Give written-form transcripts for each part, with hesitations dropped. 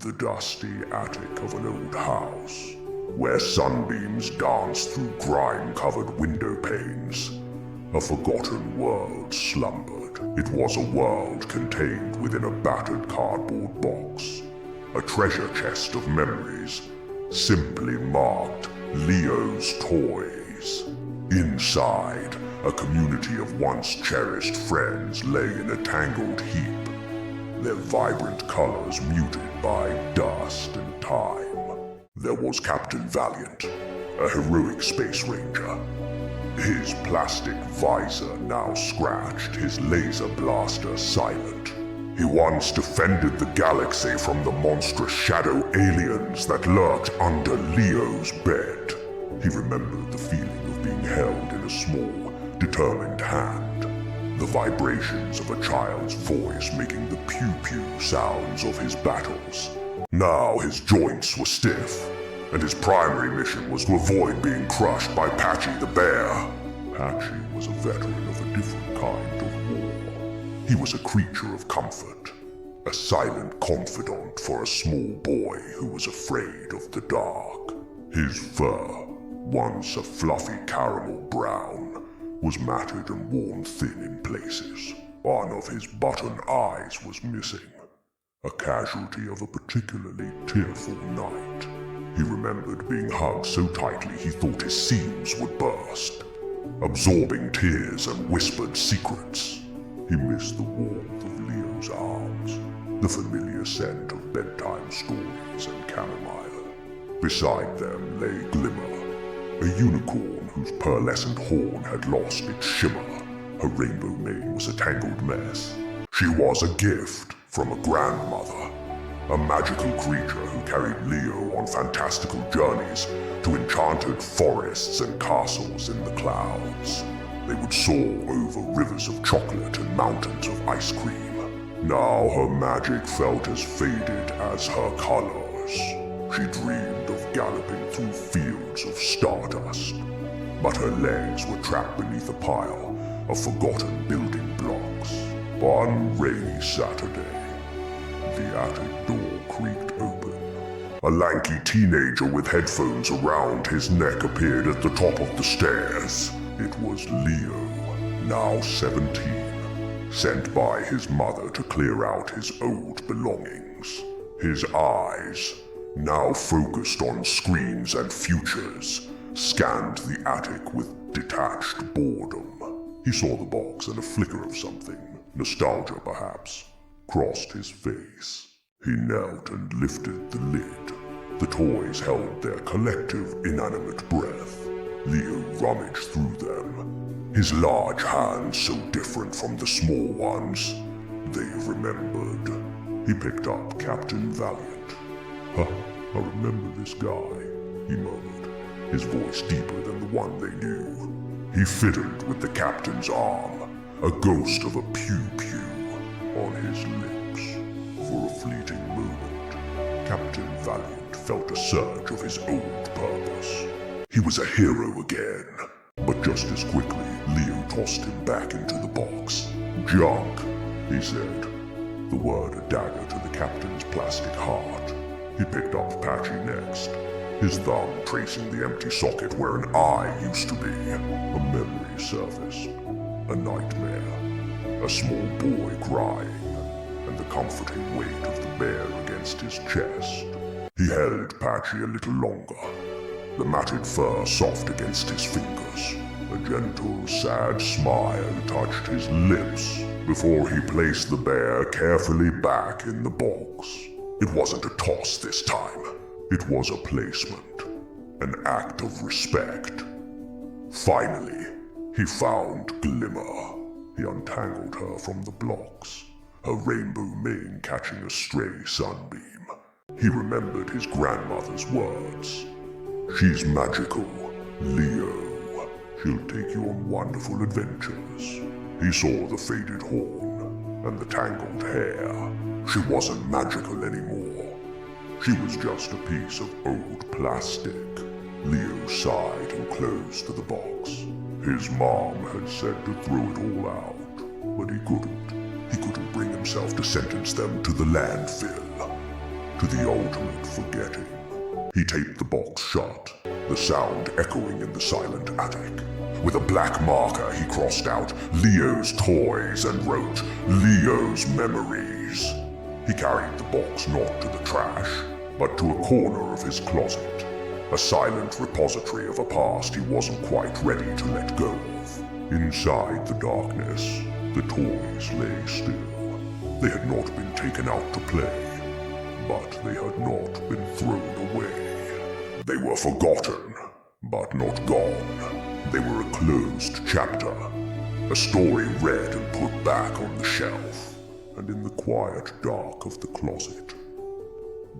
the dusty attic of an old house, where sunbeams danced through grime-covered window panes. A forgotten world slumbered. It was a world contained within a battered cardboard box, a treasure chest of memories, simply marked Leo's Toys. Inside, a community of once cherished friends lay in a tangled heap, their vibrant colors muted by dust and time. There was Captain Valiant, a heroic space ranger. His plastic visor now scratched, his laser blaster silent. He once defended the galaxy from the monstrous shadow aliens that lurked under Leo's bed. He remembered the feeling of being held in a small, determined hand, the vibrations of a child's voice making the pew-pew sounds of his battles. Now his joints were stiff, and his primary mission was to avoid being crushed by Patchy the bear. Patchy was a veteran of a different kind of war. He was a creature of comfort, a silent confidant for a small boy who was afraid of the dark. His fur, once a fluffy caramel brown, was matted and worn thin in places. One of his button eyes was missing, a casualty of a particularly tearful night. He remembered being hugged so tightly he thought his seams would burst, absorbing tears and whispered secrets. He missed the warmth of Leo's arms, the familiar scent of bedtime stories and chamomile. Beside them lay Glimmer, a unicorn whose pearlescent horn had lost its shimmer. Her rainbow mane was a tangled mess. She was a gift from a grandmother, a magical creature who carried Leo on fantastical journeys to enchanted forests and castles in the clouds. They would soar over rivers of chocolate and mountains of ice cream. Now her magic felt as faded as her colors. She dreamed of galloping through fields of stardust, but her legs were trapped beneath a pile of forgotten building blocks. One rainy Saturday, the attic door creaked open. A lanky teenager with headphones around his neck appeared at the top of the stairs. It was Leo, now 17, sent by his mother to clear out his old belongings. His eyes, now focused on screens and futures, scanned the attic with detached boredom. He saw the box and a flicker of something, nostalgia perhaps, crossed his face. He knelt and lifted the lid. The toys held their collective inanimate breath. Leo rummaged through them, his large hands so different from the small ones. They remembered. He picked up Captain Valiant. I remember this guy, he murmured, his voice deeper than the one they knew. He fiddled with the captain's arm, a ghost of a pew-pew on his lips. For a fleeting moment, Captain Valiant felt a surge of his old purpose. He was a hero again. But just as quickly, Leo tossed him back into the box. Junk, he said, the word a dagger to the captain's plastic heart. He picked up Patchy next, his thumb tracing the empty socket where an eye used to be. A memory surfaced, a nightmare, a small boy crying, and the comforting weight of the bear against his chest. He held Patchy a little longer, the matted fur soft against his fingers. A gentle, sad smile touched his lips before he placed the bear carefully back in the box. It wasn't a toss this time. It was a placement, an act of respect. Finally, he found Glimmer. He untangled her from the blocks, her rainbow mane catching a stray sunbeam. He remembered his grandmother's words. She's magical, Leo. She'll take you on wonderful adventures. He saw the faded horn and the tangled hair. She wasn't magical anymore. She was just a piece of old plastic. Leo sighed and closed the box. His mom had said to throw it all out, but he couldn't. He couldn't bring himself to sentence them to the landfill, to the ultimate forgetting. He taped the box shut, the sound echoing in the silent attic. With a black marker, he crossed out Leo's toys and wrote Leo's memories. He carried the box not to the trash, but to a corner of his closet, a silent repository of a past he wasn't quite ready to let go of. Inside the darkness, the toys lay still. They had not been taken out to play, but they had not been thrown away. They were forgotten, but not gone. They were a closed chapter, a story read and put back on the shelf, and in the quiet dark of the closet,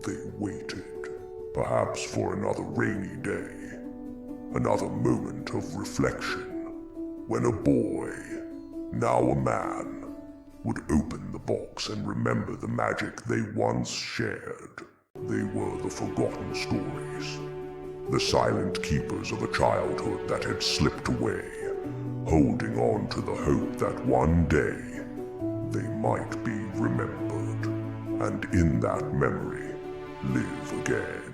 they waited, perhaps for another rainy day, another moment of reflection, when a boy, now a man, would open the box and remember the magic they once shared. They were the forgotten stories, the silent keepers of a childhood that had slipped away, holding on to the hope that one day they might be remembered, and in that memory live again.